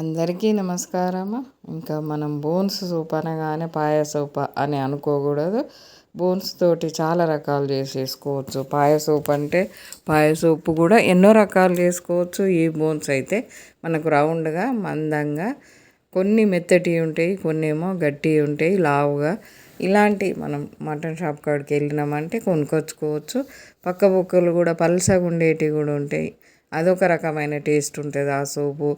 అందరికీ నమస్కారము. ఇంకా మనం బోన్స్ సూప్ అనగానే పాయ సూప్ అని అనుకోకూడదు. బోన్స్ తోటి చాలా రకాలు చేసేసుకోవచ్చు. పాయ సూప్ అంటే పాయ సూప్ కూడా ఎన్నో రకాలు చేసుకోవచ్చు. ఈ బోన్స్ అయితే మనకు రౌండ్గా మందంగా కొన్ని మెత్తటి ఉంటాయి, కొన్ని ఏమో గట్టి ఉంటాయి లావుగా. ఇలాంటి మనం మటన్ షాప్ కాడికి వెళ్ళినామంటే కొనుక్కొచ్చుకోవచ్చు. పక్క బొక్కలు కూడా పల్సగా ఉండేటివి కూడా ఉంటాయి. అదొక రకమైన టేస్ట్ ఉంటుంది ఆ సూపు.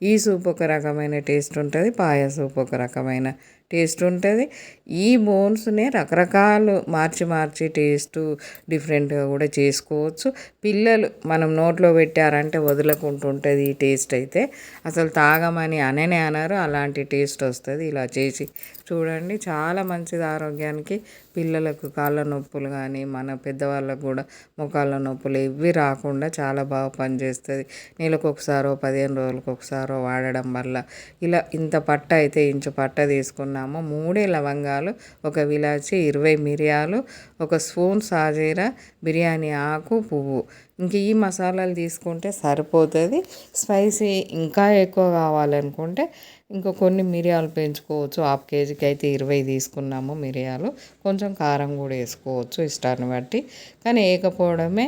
ఈ సూప్ ఒక రకమైన టేస్ట్ ఉంటుంది, పాయ సూప్ ఒక రకమైన టేస్ట్ ఉంటుంది. ఈ బోన్స్ని రకరకాలు మార్చి మార్చి టేస్ట్ డిఫరెంట్గా కూడా చేసుకోవచ్చు. పిల్లలు మనం నోట్లో పెట్టారంటే వదలకుంటుంటుంది ఈ టేస్ట్ అయితే. అసలు తాగమని అననే అనరు, అలాంటి టేస్ట్ వస్తుంది. ఇలా చేసి చూడండి, చాలా మంచిది ఆరోగ్యానికి. పిల్లలకు కాళ్ళ నొప్పులు కానీ మన పెద్దవాళ్ళకు కూడా మోకాళ్ళ నొప్పులు ఇవి రాకుండా చాలా బాగా పనిచేస్తుంది. నెలకు ఒకసారో 15 రోజులకు ఒకసారో వాడడం వల్ల ఇలా ఇంత పట్ట అయితే ఇంచు పట్ట తీసుకున్నాము. 3 లవంగాలు, 1 విలాచి, 20 మిరియాలు, 1 స్పూన్ సాజీరా, బిర్యానీ ఆకు, పువ్వు. ఇంక ఈ మసాలాలు తీసుకుంటే సరిపోతుంది. స్పైసీ ఇంకా ఎక్కువ కావాలనుకుంటే ఇంకా కొన్ని మిరియాలు పెంచుకోవచ్చు. హాఫ్ కేజీకి అయితే 20 తీసుకున్నాము మిరియాలు. కొంచెం కారం కూడా వేసుకోవచ్చు ఇష్టాన్ని బట్టి, కానీ వేయకపోవడమే.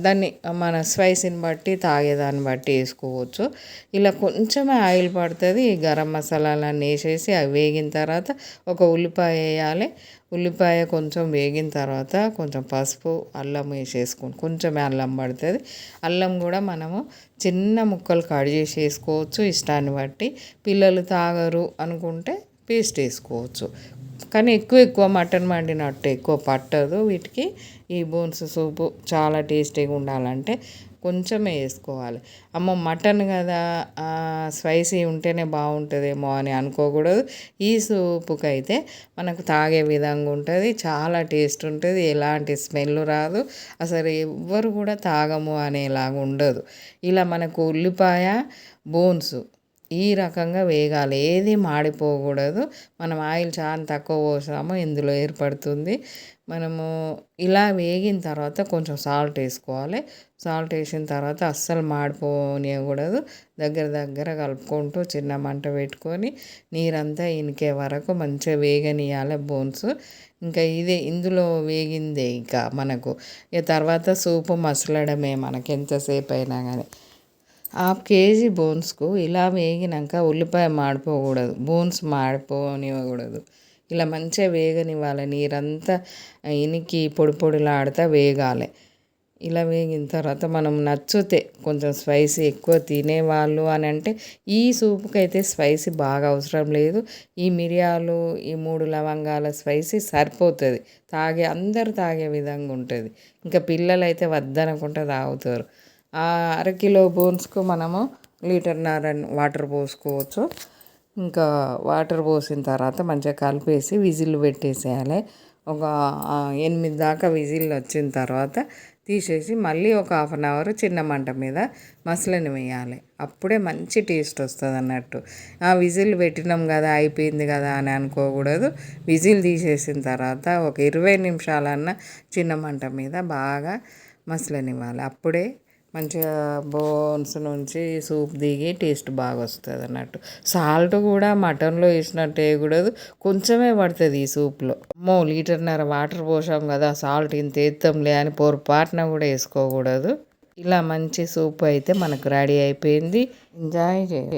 దాన్ని మన స్పైసీని బట్టి తాగేదాన్ని బట్టి వేసుకోవచ్చు. ఇలా కొంచెమే ఆయిల్ పడుతుంది. గరం మసాలాలన్నీ వేసేసి అవి వేగిన తర్వాత ఒక ఉల్లిపాయ వేయాలి. ఉల్లిపాయ కొంచెం వేగిన తర్వాత కొంచెం పసుపు, అల్లం వేసేసుకొని కొంచెమే అల్లం పడుతుంది. అల్లం కూడా మనము చిన్న ముక్కలు కట్ చేసి వేసుకోవచ్చు ఇష్టాన్ని బట్టి. పిల్లలు తాగరు అనుకుంటే పేస్ట్ వేసుకోవచ్చు. కానీ ఎక్కువ మటన్ వండినట్టు ఎక్కువ పట్టదు వీటికి. ఈ బోన్స్ సూపు చాలా టేస్టీగా ఉండాలంటే కొంచెమే వేసుకోవాలి. అమ్మ మటన్ కదా స్పైసీ ఉంటేనే బాగుంటుందేమో అని అనుకోకూడదు. ఈ సూపుకి అయితే మనకు తాగే విధంగా ఉంటుంది, చాలా టేస్ట్ ఉంటుంది, ఎలాంటి స్మెల్ రాదు, అసలు ఎవ్వరు కూడా తాగము అనేలాగా ఉండదు. ఇలా మనకు ఉల్లిపాయ బోన్స్ ఈ రకంగా వేగాలి, ఏది మాడిపోకూడదు. మనం ఆయిల్ చాలా తక్కువ పోసాము, ఇందులో ఏర్పడుతుంది. మనము ఇలా వేగిన తర్వాత కొంచెం సాల్ట్ వేసుకోవాలి. సాల్ట్ వేసిన తర్వాత అస్సలు మాడిపోనియకూడదు. దగ్గర కలుపుకుంటూ చిన్న మంట పెట్టుకొని నీరంతా ఇనికే వరకు మంచిగా వేగనీయాలి బోన్స్. ఇంకా ఇందులో వేగిందే ఇంకా మనకు ఇక తర్వాత సూపు మసలడమే మనకి ఎంతసేపు అయినా కానీ. హాఫ్ కేజీ బోన్స్కు ఇలా వేగినాక ఉల్లిపాయ మాడిపోకూడదు, బోన్స్ మాడిపోనివ్వకూడదు. ఇలా మంచిగా వేగనివ్వాలి, నీరంతా ఇనికి పొడి పొడిలాడుతూ వేగాలి. ఇలా వేగిన తర్వాత మనం నచ్చితే కొంచెం స్పైసీ ఎక్కువ తినేవాళ్ళు అని అంటే ఈ సూపుకి అయితే స్పైసీ బాగా అవసరం లేదు. ఈ మిరియాలు, ఈ 3 లవంగాల స్పైసీ సరిపోతుంది. అందరు తాగే విధంగా ఉంటుంది. ఇంకా పిల్లలు అయితే వద్దనుకుంటే తాగుతారు. అరకిలో బోన్స్కు మనము 1.5 లీటర్ వాటర్ పోసుకోవచ్చు. ఇంకా వాటర్ పోసిన తర్వాత మంచిగా కలిపేసి విజిల్ పెట్టేసేయాలి. ఒక 8 దాకా విజిల్ వచ్చిన తర్వాత తీసేసి మళ్ళీ ఒక 1/2 అవర్ చిన్న మంట మీద మసలని వేయాలి. అప్పుడే మంచి టేస్ట్ వస్తుంది అన్నట్టు. విజిల్ పెట్టినాం కదా అయిపోయింది కదా అని అనుకోకూడదు. విజిల్ తీసేసిన తర్వాత ఒక 20 నిమిషాలన్నా చిన్న మంట మీద బాగా మసలనివ్వాలి. అప్పుడే మంచిగా బోన్స్ నుంచి సూప్ దిగి టేస్ట్ బాగా వస్తుంది అన్నట్టు. సాల్ట్ కూడా మటన్లో వేసినట్టు వేయకూడదు, కొంచెమే పడుతుంది ఈ సూప్లో. 1.5 లీటర్ వాటర్ పోసాం కదా, సాల్ట్ ఇంత వేస్తాంలే అని పొరపాటున కూడా వేసుకోకూడదు. ఇలా మంచి సూప్ అయితే మనకు రెడీ అయిపోయింది. ఎంజాయ్ చేయండి.